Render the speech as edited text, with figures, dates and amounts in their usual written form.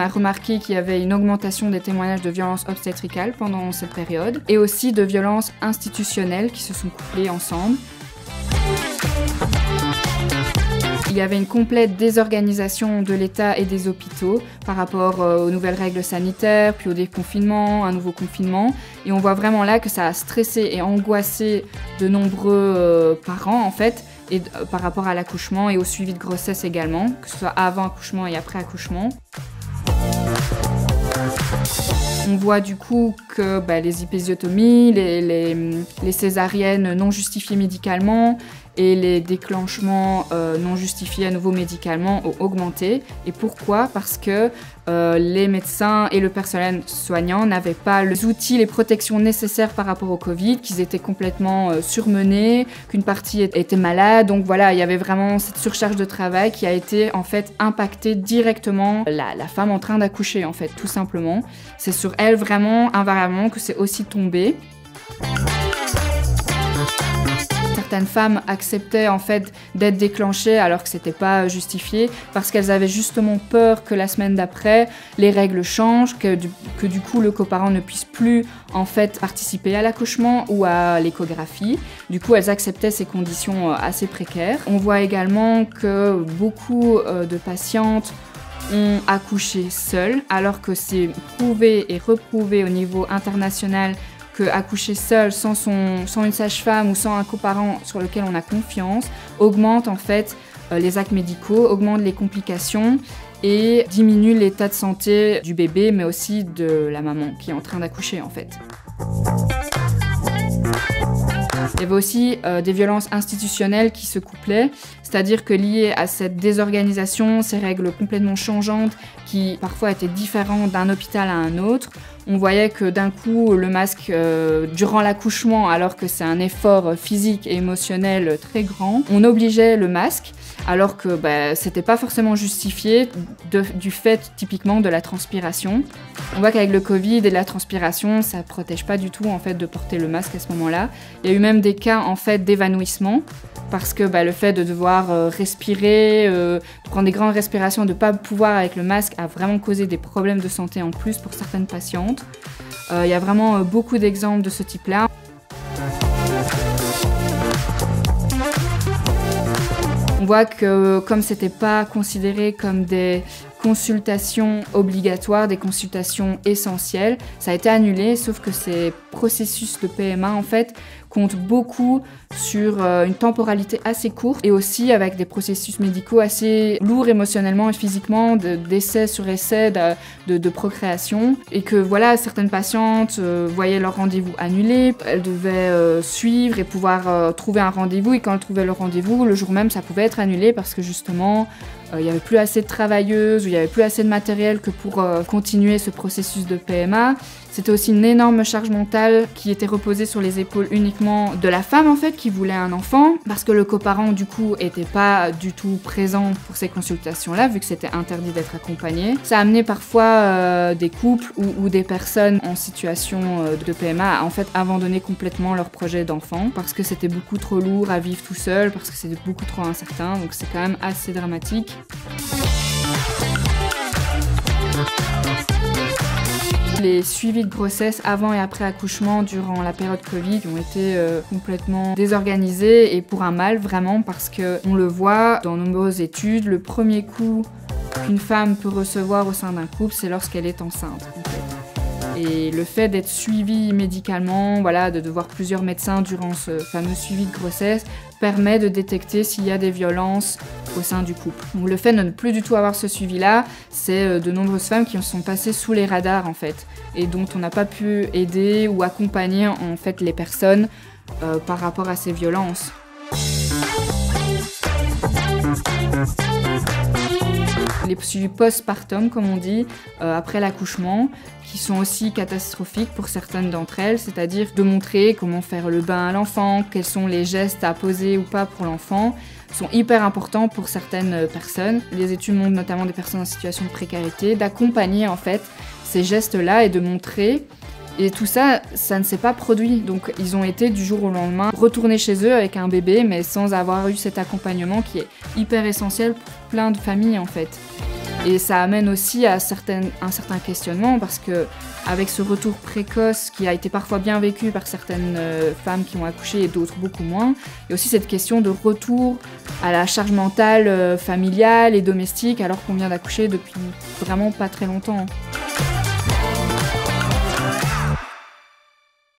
a remarqué qu'il y avait une augmentation des témoignages de violences obstétricales pendant cette période et aussi de violences institutionnelles qui se sont couplées ensemble. Il y avait une complète désorganisation de l'État et des hôpitaux par rapport aux nouvelles règles sanitaires, puis au déconfinement, un nouveau confinement. Et on voit vraiment là que ça a stressé et angoissé de nombreux parents en fait, et par rapport à l'accouchement et au suivi de grossesse également, que ce soit avant accouchement et après accouchement. On voit du coup que les épisiotomies, les césariennes non justifiées médicalement et les déclenchements non justifiés à nouveau médicalement ont augmenté. Et pourquoi? Parce que les médecins et le personnel soignant n'avaient pas les outils, les protections nécessaires par rapport au Covid, qu'ils étaient complètement surmenés, qu'une partie était malade. Donc voilà, il y avait vraiment cette surcharge de travail qui a été en fait impactée directement la femme en train d'accoucher en fait, tout simplement. C'est sur elle vraiment, invariablement, que c'est aussi tombé. Certaines femmes acceptaient en fait d'être déclenchées alors que c'était pas justifié parce qu'elles avaient justement peur que la semaine d'après les règles changent, que du coup le coparent ne puisse plus en fait participer à l'accouchement ou à l'échographie. Du coup elles acceptaient ces conditions assez précaires. On voit également que beaucoup de patientes ont accouché seules alors que c'est prouvé et reprouvé au niveau international qu'accoucher seul, sans une sage-femme ou sans un coparent sur lequel on a confiance, augmente en fait les actes médicaux, augmente les complications et diminue l'état de santé du bébé, mais aussi de la maman qui est en train d'accoucher en fait. Il y avait aussi des violences institutionnelles qui se couplaient, c'est-à-dire que liées à cette désorganisation, ces règles complètement changeantes qui parfois étaient différentes d'un hôpital à un autre, on voyait que d'un coup le masque durant l'accouchement, alors que c'est un effort physique et émotionnel très grand, on obligeait le masque alors que c'était pas forcément justifié du fait typiquement de la transpiration. On voit qu'avec le Covid et la transpiration, ça protège pas du tout en fait de porter le masque à ce moment-là. Il y a eu même des cas en fait d'évanouissement parce que le fait de devoir respirer, de prendre des grandes respirations, de pas pouvoir avec le masque a vraiment causé des problèmes de santé en plus pour certaines patientes. Il y a vraiment beaucoup d'exemples de ce type-là. On voit que comme c'était pas considéré comme des consultations obligatoires, des consultations essentielles, ça a été annulé, sauf que ces processus de PMA en fait comptent beaucoup sur une temporalité assez courte et aussi avec des processus médicaux assez lourds émotionnellement et physiquement, d'essai sur essai, de procréation, et que voilà, certaines patientes voyaient leur rendez-vous annulé, elles devaient suivre et pouvoir trouver un rendez-vous, et quand elles trouvaient le rendez-vous, le jour même ça pouvait être annulé parce que justement il n'y avait plus assez de travailleuses, ou il n'y avait plus assez de matériel que pour continuer ce processus de PMA. C'était aussi une énorme charge mentale qui était reposée sur les épaules uniquement de la femme en fait qui voulait un enfant, parce que le coparent du coup était pas du tout présent pour ces consultations-là vu que c'était interdit d'être accompagné. Ça a amené parfois des couples ou des personnes en situation de PMA à en fait abandonner complètement leur projet d'enfant parce que c'était beaucoup trop lourd à vivre tout seul, parce que c'était beaucoup trop incertain, donc c'est quand même assez dramatique. Les suivis de grossesse avant et après accouchement durant la période Covid ont été complètement désorganisés et pour un mal vraiment, parce qu'on le voit dans nombreuses études, le premier coup qu'une femme peut recevoir au sein d'un couple, c'est lorsqu'elle est enceinte. En fait. Et le fait d'être suivie médicalement, voilà, de voir plusieurs médecins durant ce fameux suivi de grossesse, permet de détecter s'il y a des violences au sein du couple. Donc le fait de ne plus du tout avoir ce suivi-là, c'est de nombreuses femmes qui sont passées sous les radars en fait, et dont on n'a pas pu aider ou accompagner en fait les personnes par rapport à ces violences. Les suivis postpartum, comme on dit, après l'accouchement, qui sont aussi catastrophiques pour certaines d'entre elles, c'est-à-dire de montrer comment faire le bain à l'enfant, quels sont les gestes à poser ou pas pour l'enfant, sont hyper importants pour certaines personnes. Les études montrent notamment des personnes en situation de précarité, d'accompagner en fait ces gestes-là et de montrer. Et tout ça, ça ne s'est pas produit. Donc ils ont été du jour au lendemain retournés chez eux avec un bébé, mais sans avoir eu cet accompagnement qui est hyper essentiel pour plein de familles en fait. Et ça amène aussi à un certain questionnement parce que avec ce retour précoce qui a été parfois bien vécu par certaines femmes qui ont accouché et d'autres beaucoup moins, il y a aussi cette question de retour à la charge mentale familiale et domestique alors qu'on vient d'accoucher depuis vraiment pas très longtemps.